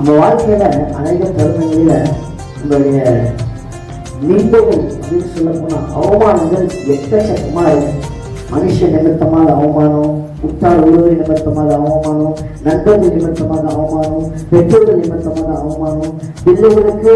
நம்ம வாழ்க்கையில அநேக தருணங்களில நம்மளுடைய நிந்தைகள் அப்படின்னு சொல்ல போனா அவமானங்கள் எக்கச்சக்கமா இருக்கு. மனுஷ நிமித்தமாக அவமானம், உற்றார் உறவு நிமித்தமாக அவமானம், நண்பர்கள் நிமித்தமாக அவமானம், பெற்றோர்கள் நிமித்தமாக அவமானம், பிள்ளைகளுக்கு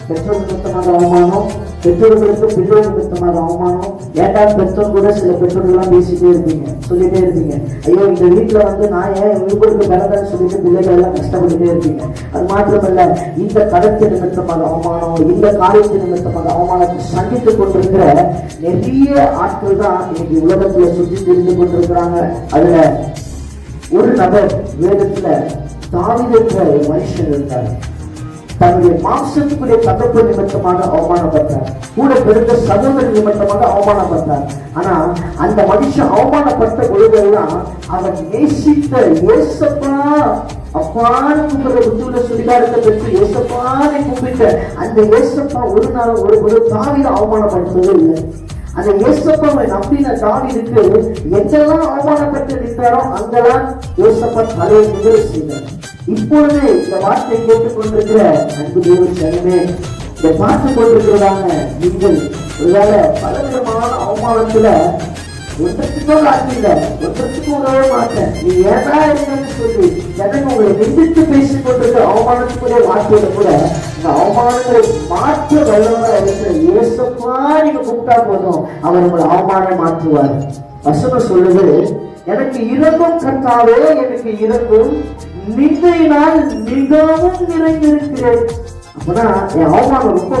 பெற்றோர் நிமித்தமாக அவமானம், பெற்றோர்களுக்கு பிள்ளை நிமித்தமாக அவமானம். ஏண்டா பெற்றோர் கூட சில பெற்றோர்கள்லாம் பேசிட்டே இருப்பீங்க, சொல்லிட்டே இருப்பீங்க, ஐயோ இந்த வீட்டுல நான் ஏன் இவங்களுக்கு பிறந்தேன்னு சொல்லிட்டு பிள்ளைகள் எல்லாம் கஷ்டப்பட்டுட்டே இருப்பீங்க. அது மாத்திரமல்ல, இந்த கடத்து நிமித்தமாக அவமானம், இந்த காரியத்து நிமித்தமாக அவமானத்தை சந்தித்துக் கொண்டிருக்கிற நிறைய ஆட்கள் தான் இன்னைக்கு உலகத்துல சுற்றி தெரிந்து கொண்டிருக்கிறாங்க. அதுல ஒரு நபர் வேதத்துல தாவீது என்ற ஒரு மனுஷன் இருந்தார். தன்னுடைய மாம்சத்துக்குரிய தகப்பன் நிமித்தமாக அவமானப்பட்டார், கூட பிறந்த சகோதர நிமித்தமாக அவமானப்பட்டார். ஆனா அந்த மனுஷன் அவமானப்பட்ட பொழுதெல்லாம் அவன் நேசித்த ஏசப்பா அப்பான்னு புத்தூர சுடிகாரத்தை பெற்று ஏசப்பானை கும்பிட்ட அந்த ஏசப்பா ஒரு நாள் ஒரு தாவீது அவமானப்படுத்தவே இல்லை. அந்த ஏசப்பாவை நம்பின தாவீதுக்கு எங்கெல்லாம் அவமானப்பட்டு நின்றாரோ அங்கெல்லாம் ஏசப்பா தலையை முதல் செய்தார். இப்பொழுது இந்த வார்த்தை கேட்டுக் கொண்டிருக்கிற அன்பு தேவ ஜனமே, இதை பார்த்துக் கொண்டிருக்கிறதாங்க நீங்கள் ஒருவேளை பலவிதமான அவமானத்துல ஒன்றத்துக்கும் ஆக்கில ஒன்றத்துக்கும் உதவ மாட்டேன், நீ ஏதா என்னன்னு சொல்லி ஜனங்க உங்களை நிந்தித்து பேசிக் கொண்டிருக்கிற அவமானத்துக்குரிய வார்த்தையில கூட இந்த அவமானங்களை மாற்ற வல்லவரா இருக்கிற இயேசுப்பா நீங்க கூப்பிட்டா போதும், அவர் உங்களை அவமானம் மாற்றுவார். வசனம் சொல்லுது, எனக்கு இரங்கும் கர்த்தாவே, எனக்கு இரங்கும், நிந்தையினால் மிகவும் நிறைந்திருக்கிறேன். அப்பதான் என் அவமானம் ரொம்ப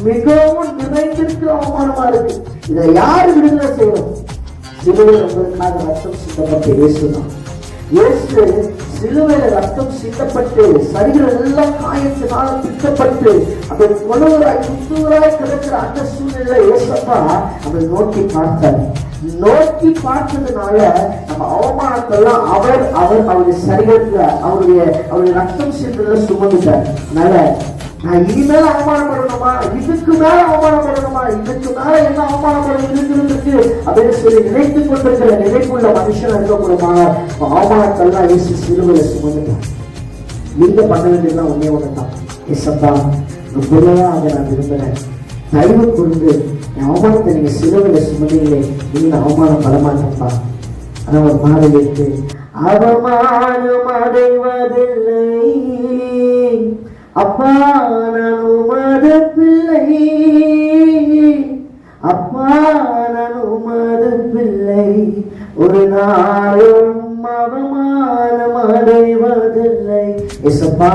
மிகவும் நிறைந்திருக்கிற அவமானமா இருக்கு. இதை யாரு விடுதலை செய்யணும்? சிலுவையில் உங்களுக்காக ரத்தம் சிந்தப்பட்டு இயேசுதான். இயேசு சிலுவையில ரத்தம் சிந்தப்பட்டு சரீரம் எல்லாம் காயத்தினால பிக்கப்பட்டு அவர் கொழுவராய் குத்துவராய் கிடக்கிற அந்த சூழ்நிலை இயேசப்பா அவரை நோக்கி பார்த்தார். நோக்கி பார்த்ததுனால நம்ம அவமானத்தெல்லாம் அவருடைய சரீரத்துல அவருடைய ரத்தம் சிந்தல சுமந்துட்டார். அதனால நான் இனிமேல அவமானப்படணுமா, இதுக்கு மேல அவமானப்படணுமா, இதுக்கு மேல என்ன அவமானப்படம் இருக்கிறதுக்கு அப்படின்னு சொல்லி நினைத்துக் கொண்டிருக்கிற நினைப்புள்ள மனுஷன் இருக்கக்கூடாமா? அவமானத்தெல்லாம் இயேசு சிலுவையில சுமந்துட்டார். நீங்க பண்ண வேண்டியதுதான் ஒன்னே ஒண்ணுதான், ஏசப்பா உண்மையாக நான் விரும்புறேன், தயவு கொண்டு என் அவமானத்தை நீங்க சிலுவையில சுமந்தீங்களே, நீங்க அவமானம் படமாட்டப்பா. ஆனா ஒரு மாதிரி இருக்கு, அவமானம் அடைவதில்லை அப்பா நான் உமது பிள்ளை, அப்பா நான் உமது பிள்ளை, ஒரு நாளும் அவமானம் அடைவதில்லை. ஏசப்பா